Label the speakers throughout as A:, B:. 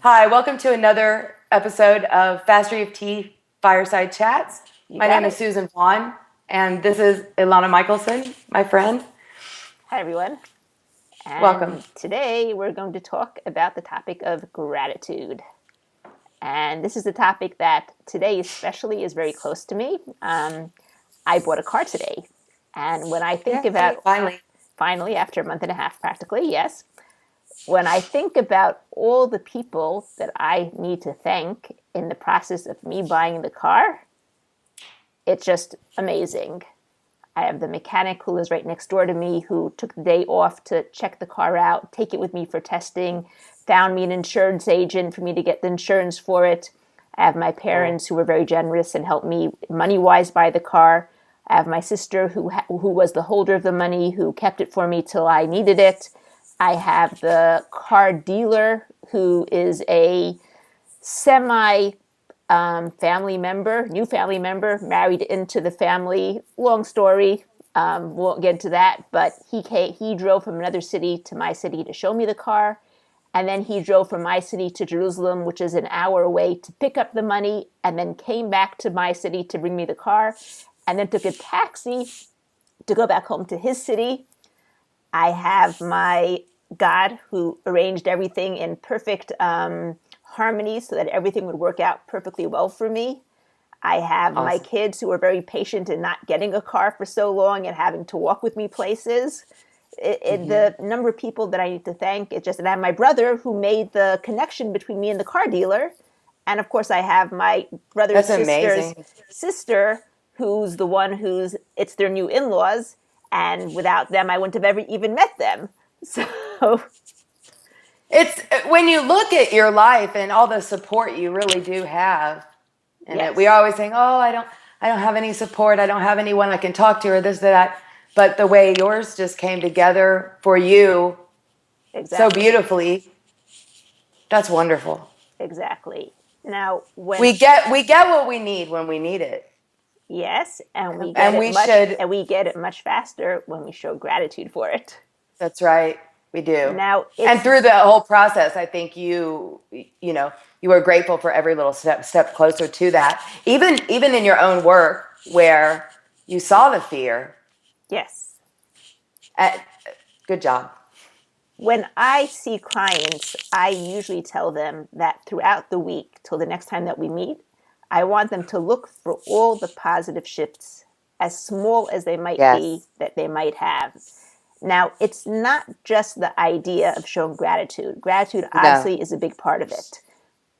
A: Hi, welcome to another episode of Fastery of Tea Fireside Chats. My name is Susan Vaughn, and this is Ilana Michelson, my friend.
B: Hi, everyone. And
A: welcome.
B: Today we're going to talk about the topic of gratitude. And this is a topic that today especially is very close to me. I bought a car today. And when I think about... Finally, after a month and a half practically, yes. When I think about all the people that I need to thank in the process of me buying the car, it's just amazing. I have the mechanic who is right next door to me who took the day off to check the car out, take it with me for testing, found me an insurance agent for me to get the insurance for it. I have my parents who were very generous and helped me money-wise buy the car. I have my sister who was the holder of the money, who kept it for me till I needed it. I have the car dealer who is a family member, new family member, married into the family. Long story, won't get into that, but he drove from another city to my city to show me the car. And then he drove from my city to Jerusalem, which is an hour away, to pick up the money, and then came back to my city to bring me the car, and then took a taxi to go back home to his city. I have my God who arranged everything in perfect harmony so that everything would work out perfectly well for me. I have my kids who are very patient in not getting a car for so long and having to walk with me places. The number of people that I need to thank, and I have my brother who made the connection between me and the car dealer. And of course I have my brother's sister's sister, who's the one it's their new in-laws. And without them, I wouldn't have ever even met them. So
A: it's when you look at your life and all the support you really do have, and we always think, "Oh, I don't have any support. I don't have anyone I can talk to, or this, or that." But the way yours just came together for you so beautifully, that's wonderful.
B: Exactly. Now, when
A: we get what we need when we need it.
B: Yes, and we get it much faster when we show gratitude for it.
A: That's right, we do.
B: Now,
A: and through the whole process, I think you were grateful for every little step closer to that. Even in your own work, where you saw the fear.
B: Yes.
A: Good job.
B: When I see clients, I usually tell them that throughout the week, till the next time that we meet, I want them to look for all the positive shifts, as small as they might be, that they might have. Now, it's not just the idea of showing gratitude. Gratitude obviously is a big part of it.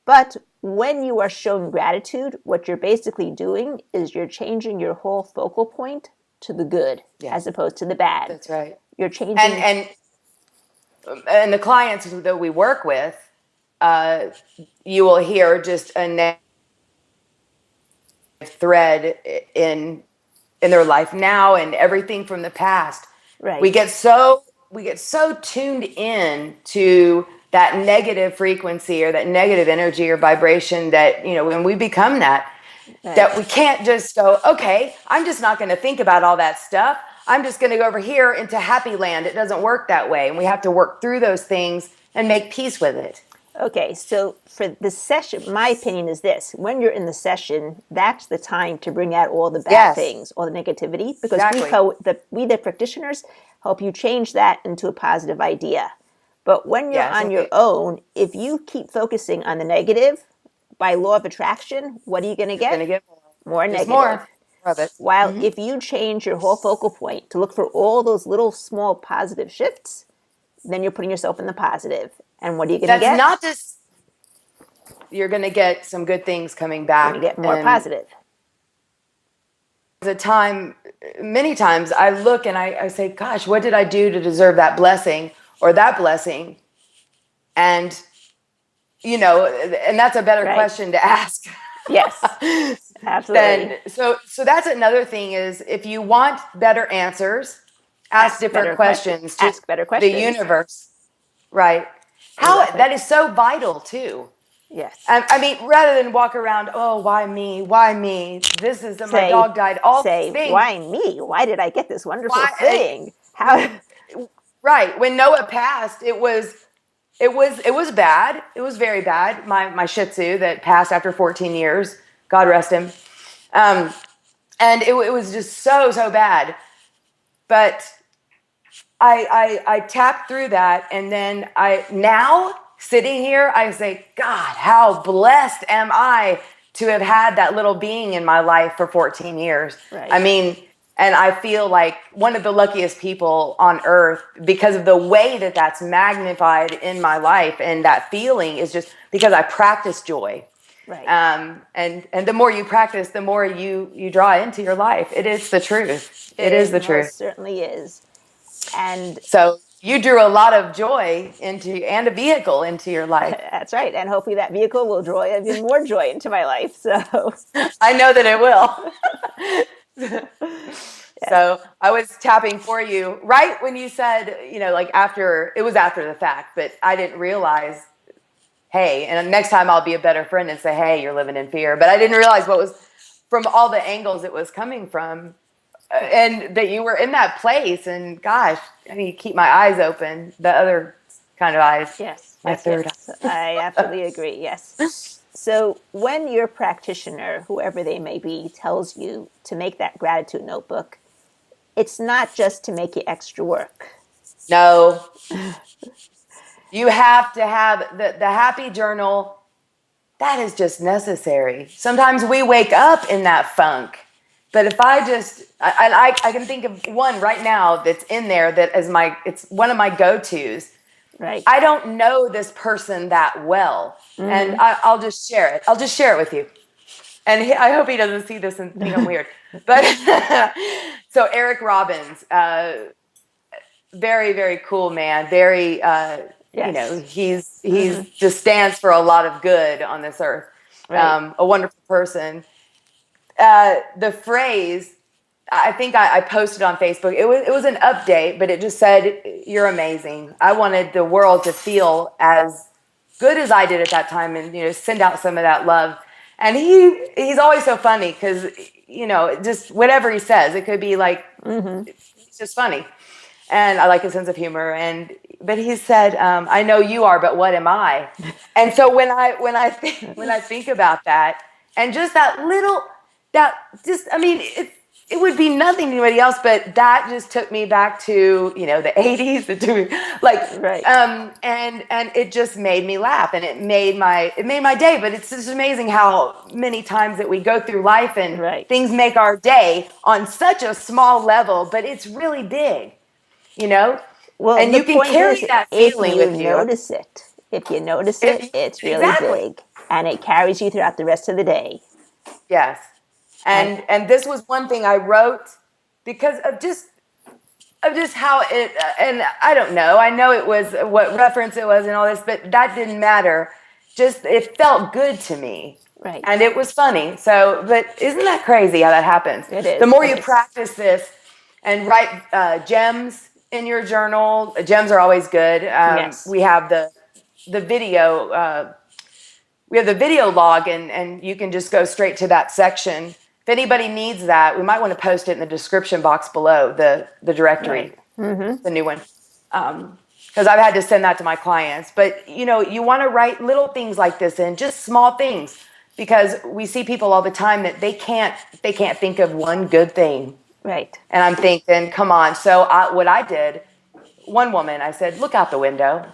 B: But when you are showing gratitude, what you're basically doing is you're changing your whole focal point to the good as opposed to the bad.
A: That's right.
B: You're changing...
A: And the clients that we work with, you will hear just a negative thread in their life now and everything from the past.
B: Right.
A: We get so tuned in to that negative frequency or that negative energy or vibration that, when we become that we can't just go, okay, I'm just not going to think about all that stuff. I'm just going to go over here into happy land. It doesn't work that way. And we have to work through those things and make peace with it.
B: Okay, so for the session, my opinion is this. When you're in the session, that's the time to bring out all the bad things, all the negativity, because we, the practitioners, help you change that into a positive idea. But when you're on your own, if you keep focusing on the negative, by law of attraction, what are you going to get?
A: You're going to get
B: more negative.
A: More of it.
B: While if you change your whole focal point to look for all those little small positive shifts, then you're putting yourself in the positive. And what are you going to get?
A: That's not just, you're going to get some good things coming back.
B: You're going to get more positive.
A: Many times I look and I say, gosh, what did I do to deserve that blessing or that blessing? And, and that's a better question to ask.
B: Yes, absolutely.
A: Then so that's another thing is if you want better answers, ask different questions to
B: Ask better
A: the
B: questions.
A: universe, right? How
B: Exactly.
A: that is so vital too.
B: Yes.
A: I mean, rather than walk around, oh, why me? Why me? This is my
B: Say,
A: dog died. All these
B: say,
A: things.
B: why me? Why did I get this wonderful
A: Why?
B: thing? How?
A: Right. When Noah passed, it was bad. It was very bad. My Shih Tzu that passed after 14 years. God rest him. Um, and it was just so bad. But I tapped through that, and then I now sitting here, I say, God, how blessed am I to have had that little being in my life for 14 years.
B: Right.
A: I mean, and I feel like one of the luckiest people on earth because of the way that that's magnified in my life, and that feeling is just because I practice joy.
B: Right.
A: And the more you practice, the more you draw into your life. It is the truth. It is the truth.
B: Most certainly is. And
A: So you drew a lot of joy into and a vehicle into your life.
B: that's right. And hopefully that vehicle will draw even more joy into my life. So,
A: I know that it will.
B: yes.
A: So I was tapping for you right when you said, like after it was after the fact, but I didn't realize, hey, and next time I'll be a better friend and say, hey, you're living in fear. But I didn't realize what was from all the angles it was coming from. And that you were in that place, and gosh, I mean, keep my eyes open, the other kind of eyes.
B: Yes.
A: My
B: Yes.
A: third
B: Yes. I absolutely agree. Yes. So when your practitioner, whoever they may be, tells you to make that gratitude notebook, it's not just to make you extra work.
A: No, you have to have the happy journal. That is just necessary. Sometimes we wake up in that funk. But if I can think of one right now that's in there that is it's one of my go-tos.
B: Right.
A: I don't know this person that well, and I'll just share it. I'll just share it with you. And I hope he doesn't see this and think I'm weird. But so Eric Robbins, very, very cool man. Very,
B: Yes.
A: he's just stands for a lot of good on this earth.
B: Right.
A: A wonderful person. The phrase, I think I posted on Facebook. It was an update, but it just said, "You're amazing." I wanted the world to feel as good as I did at that time, and send out some of that love. And he's always so funny because just whatever he says, it could be like it's just funny. And I like his sense of humor. But he said, "I know you are, but what am I?" And so when I think about that, and just that little I mean, it would be nothing to anybody else, but that just took me back to the 80s. It took me like
B: Right.
A: And it just made me laugh, and it made my day. But it's just amazing how many times that we go through life and
B: Right.
A: things make our day on such a small level, but it's really big.
B: Well,
A: And
B: the
A: you can
B: point
A: carry
B: is,
A: that
B: if
A: feeling
B: you
A: with you.
B: notice it,
A: If
B: it's really
A: exactly.
B: big, and it carries you throughout the rest of the day.
A: Yes.
B: And
A: And this was one thing I wrote because of just how it, and I don't know, I know it was what reference it was and all this, but that didn't matter. Just it felt good to me.
B: right,
A: And it was funny. So, but isn't that crazy how that happens?
B: it is.
A: The more
B: It
A: you
B: is.
A: practice this and write gems in your journal, gems are always good.
B: Yes.
A: We have the video. We have the video log, and you can just go straight to that section. If anybody needs that, we might want to post it in the description box below the directory,
B: Right.
A: the new one. Because I've had to send that to my clients. But you want to write little things like this in, just small things, because we see people all the time that they can't think of one good thing.
B: Right.
A: And I'm thinking, come on. So what I did, one woman, I said, look out the window.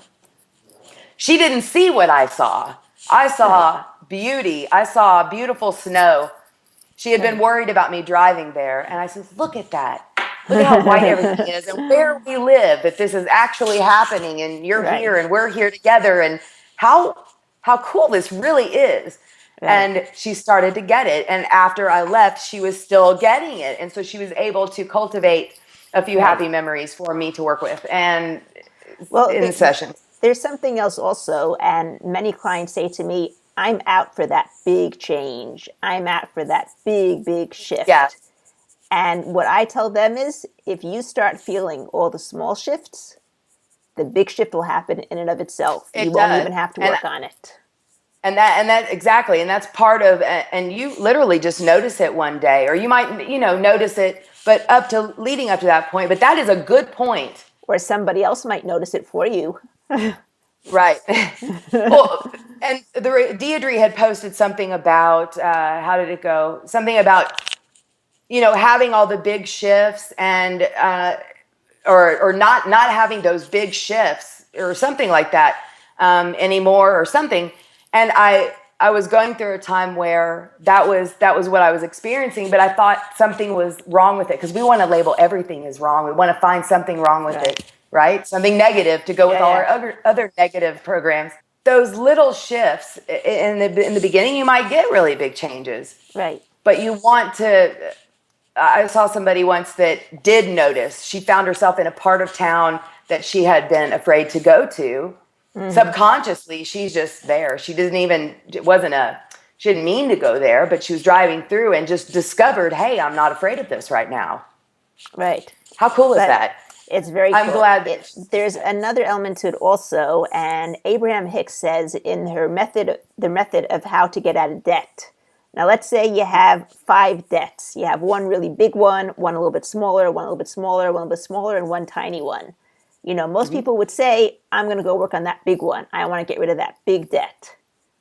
A: She didn't see what I saw. I saw beauty. I saw beautiful snow. She had been worried about me driving there. And I said, look at that. Look at how white everything is and where we live, that this is actually happening, and you're
B: Right.
A: here and we're here together, and how cool this really is.
B: Right.
A: And she started to get it. And after I left, she was still getting it. And so she was able to cultivate a few happy memories for me to work with
B: Well,
A: in sessions.
B: there's something else also, and many clients say to me, I'm out for that big change. I'm out for that big
A: Yeah,
B: shift. And what I tell them is if you start feeling all the small shifts, the big shift will happen in and of itself. You
A: it
B: won't
A: does.
B: even have to
A: And
B: work on it.
A: that exactly, and that's part of, and you literally just notice it one day, or you might, notice it, but leading up to that point. But that is a good point.
B: Or somebody else might notice it for you.
A: Right. Well, and Deirdre had posted something about, how did it go? Something about, having all the big shifts and, or not having those big shifts or something like that, anymore or something. And I was going through a time where that was what I was experiencing, but I thought something was wrong with it, because we want to label everything as wrong. We want to find something wrong with
B: Right.
A: it, right? Something negative to go with all our
B: Yeah.
A: other negative programs. Those little shifts in the beginning, you might get really big changes,
B: Right.
A: but you want to. I saw somebody once that did notice. She found herself in a part of town that she had been afraid to go to. Subconsciously, she's just there. She she didn't mean to go there, but she was driving through and just discovered, hey, I'm not afraid of this right now.
B: Right.
A: How cool is
B: But
A: that?
B: it's very
A: I'm
B: cool.
A: glad that
B: There's another element to it also, and Abraham Hicks says in her method, the method of how to get out of debt. Now, let's say you have 5 debts. You have one really big one a little bit smaller, one a little bit smaller, one a little bit smaller, and one tiny one. Most people would say, I'm going to go work on that big one. I want to get rid of that big debt.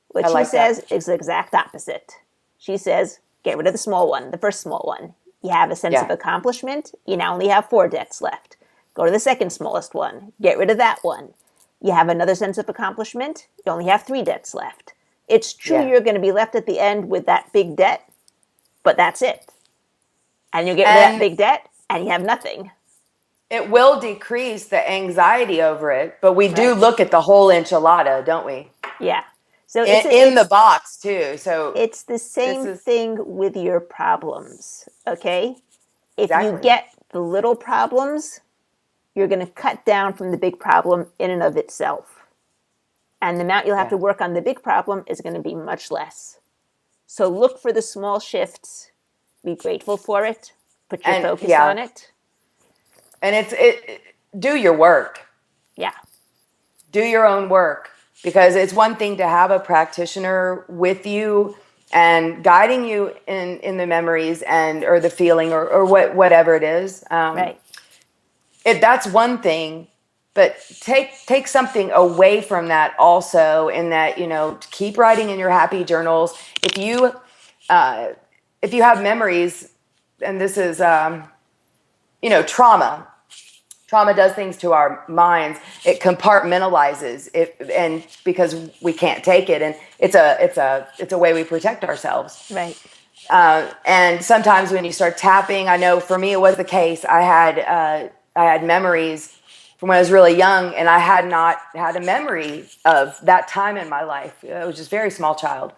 B: What
A: I
B: she
A: like that.
B: says is the exact opposite. She says, get rid of the small one, the first small one. You have a sense of
A: Yeah.
B: accomplishment. You now only have 4 debts left. Go to the second smallest one. Get rid of that one. You have another sense of accomplishment. You only have 3 debts left. It's true
A: Yeah.
B: you're going to be left at the end with that big debt, but that's it. And you get rid of that
A: And
B: big debt, and you have nothing.
A: it will decrease the anxiety over it, but we do
B: Right.
A: look at the whole enchilada, don't we?
B: Yeah. So
A: In the box too. So
B: it's the
A: this
B: same
A: is
B: thing with your problems, okay? If you
A: exactly.
B: get the little problems, you're going to cut down from the big problem in and of itself. And the amount you'll have
A: Yeah.
B: to work on the big problem is going to be much less. So look for the small shifts, be grateful for it, put your
A: And
B: focus
A: yeah,
B: on it.
A: and do your work.
B: Yeah.
A: Do your own work, because it's one thing to have a practitioner with you and guiding you in the memories and or the feeling or whatever it is.
B: Right.
A: That's one thing, but take something away from that also, in that, keep writing in your happy journals. Uh, if you have memories, and this is trauma does things to our minds. It compartmentalizes it, and because we can't take it, and it's a way we protect ourselves.
B: Right.
A: And sometimes when you start tapping, I know for me it was the case. I had memories from when I was really young, and I had not had a memory of that time in my life. I was just a very small child,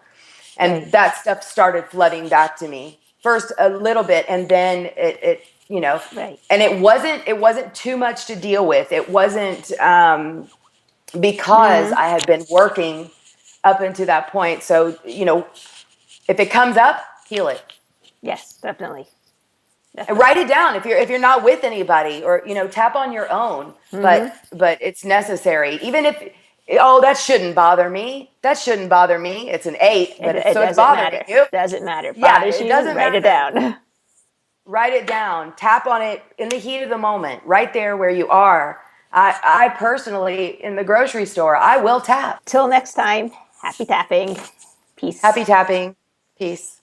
A: and
B: Right.
A: that stuff started flooding back to me. First a little bit, and then it
B: Right.
A: and it wasn't too much to deal with. It wasn't because I had been working up until that point. So if it comes up, heal it.
B: Yes, definitely.
A: And
B: Definitely.
A: write it down if you're not with anybody, or tap on your own. But it's necessary. Even if, oh, that shouldn't bother me. That shouldn't bother me. It's an 8, but
B: It
A: it's
B: doesn't
A: bothering
B: matter.
A: you.
B: Doesn't matter.
A: Yeah,
B: Bothers
A: it
B: you,
A: doesn't
B: write it
A: matter.
B: down.
A: Write it down. Tap on it in the heat of the moment, right there where you are. I personally, in the grocery store, I will tap.
B: Till next time, happy tapping. Peace.
A: Happy tapping. Peace.